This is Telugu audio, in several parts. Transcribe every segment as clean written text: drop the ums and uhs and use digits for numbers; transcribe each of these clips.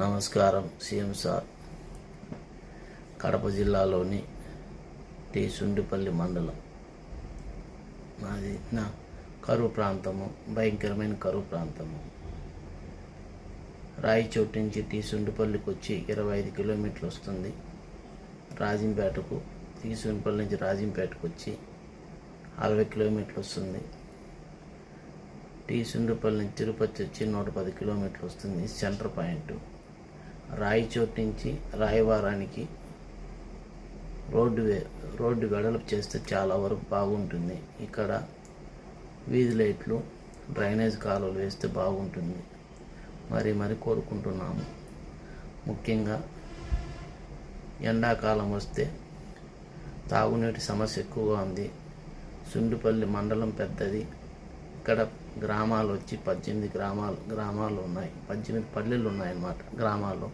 నమస్కారం సీఎం సార్. కడప జిల్లాలోని టీ సుండిపల్లి మండలం మాది. నా కరువు ప్రాంతము, భయంకరమైన కరువు ప్రాంతము. రాయచోటు నుంచి టీ సుండిపల్లికి వచ్చి 25 కిలోమీటర్లు వస్తుంది. రాజంపేటకు, టీ సుండిపల్లి నుంచి రాజంపేటకు వచ్చి 60 కిలోమీటర్లు వస్తుంది. టీ సుండిపల్లి నుంచి తిరుపతి వచ్చి 110 కిలోమీటర్లు వస్తుంది. Centre point. రాయచోటు నుంచి రాయవారానికి రోడ్డు వెడల్పు చేస్తే చాలా వరకు బాగుంటుంది. ఇక్కడ వీధి లైట్లు, డ్రైనేజ్ కాలువలు వేస్తే బాగుంటుంది. మరి కోరుకుంటున్నాము. ముఖ్యంగా ఎండాకాలం వస్తే తాగునీటి సమస్య ఎక్కువగా ఉంది. సుండిపల్లి మండలం పెద్దది. ఇక్కడ గ్రామాలు వచ్చి 18 గ్రామాలు ఉన్నాయి. 18 పల్లెలు ఉన్నాయన్నమాట. గ్రామాల్లో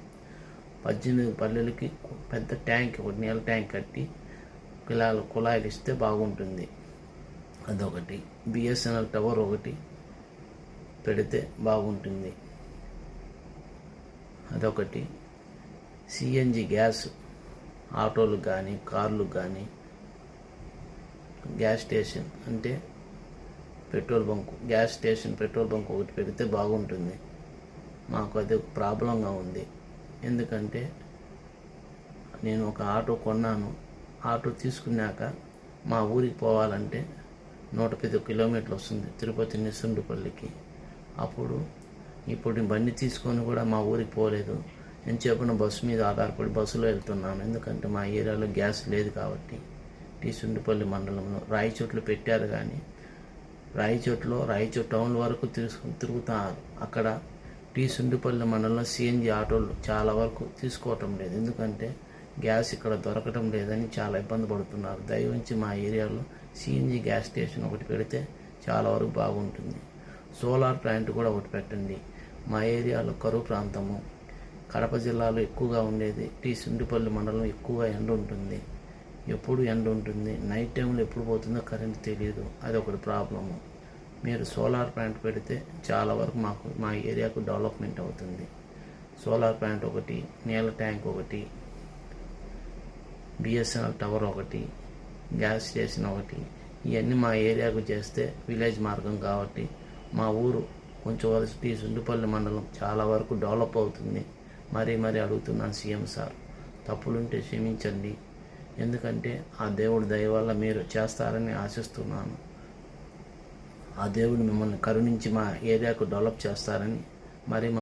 18 పల్లెలకి పెద్ద ట్యాంక్, ఒకటి నీళ్ళ ట్యాంక్ కట్టి కుళాయిలు ఇస్తే బాగుంటుంది. అదొకటి. బిఎస్ఎన్ఎల్ టవర్ ఒకటి పెడితే బాగుంటుంది. అదొకటి. సిఎన్జి గ్యాస్ ఆటోలకు కానీ కార్లకు కానీ గ్యాస్ స్టేషన్ అంటే పెట్రోల్ బంక్ ఒకటి పెడితే బాగుంటుంది. మాకు అది ప్రాబ్లంగా ఉంది. ఎందుకంటే నేను ఒక ఆటో కొన్నాను. ఆటో తీసుకున్నాక మా ఊరికి పోవాలంటే 110 కిలోమీటర్లు వస్తుంది, తిరుపతి నుంచి సుండిపల్లికి. ఇప్పుడు బండి తీసుకొని కూడా మా ఊరికి పోలేదు. నేను చెప్పిన బస్సు మీద ఆధారపడి బస్సులో వెళ్తున్నాను. ఎందుకంటే మా ఏరియాలో గ్యాస్ లేదు కాబట్టి. టీ సుండిపల్లి మండలంలో రాయచోట్లు పెట్టారు, కానీ రాయచోటు టౌన్ వరకు తిరుగుతున్నారు. అక్కడ టీ సుండిపల్లి మండలంలో సిఎన్జి ఆటోలు చాలా వరకు తీసుకోవటం లేదు. ఎందుకంటే గ్యాస్ ఇక్కడ దొరకటం లేదని చాలా ఇబ్బంది పడుతున్నారు. దయవుంచి మా ఏరియాలో సిఎన్జి గ్యాస్ స్టేషన్ ఒకటి పెడితే చాలా వరకు బాగుంటుంది. సోలార్ ప్లాంట్ కూడా ఒకటి పెట్టండి. మా ఏరియాలో కరువు ప్రాంతము. కడప జిల్లాలో ఎక్కువగా ఉండేది టీ సుండిపల్లి మండలం. ఎక్కువగా ఎండ ఉంటుంది. ఎప్పుడు ఎండ ఉంటుంది. నైట్ టైంలో ఎప్పుడు పోతుందో కరెంట్ తెలియదు. అది ఒకటి ప్రాబ్లము. మీరు సోలార్ ప్లాంట్ పెడితే చాలా వరకు మా ఏరియాకు డెవలప్మెంట్ అవుతుంది. సోలార్ ప్లాంట్ ఒకటి, నీళ్ళ ట్యాంక్ ఒకటి, బిఎస్ఎన్ఎల్ టవర్ ఒకటి, గ్యాస్ స్టేషన్ ఒకటి, ఇవన్నీ మా ఏరియాకు చేస్తే విలేజ్ మార్గం కాబట్టి మా ఊరు కొంచెం వరకు టీ సుండిపల్లి మండలం చాలా వరకు డెవలప్ అవుతుంది. మరీ అడుగుతున్నాను సీఎం సార్. తప్పులుంటే క్షమించండి. ఎందుకంటే ఆ దేవుడి దయ వల్ల మీరు చేస్తారని ఆశిస్తున్నాను. ఆ దేవుడు మిమ్మల్ని కరుణించి మా ఏరియాకు డెవలప్ చేస్తారని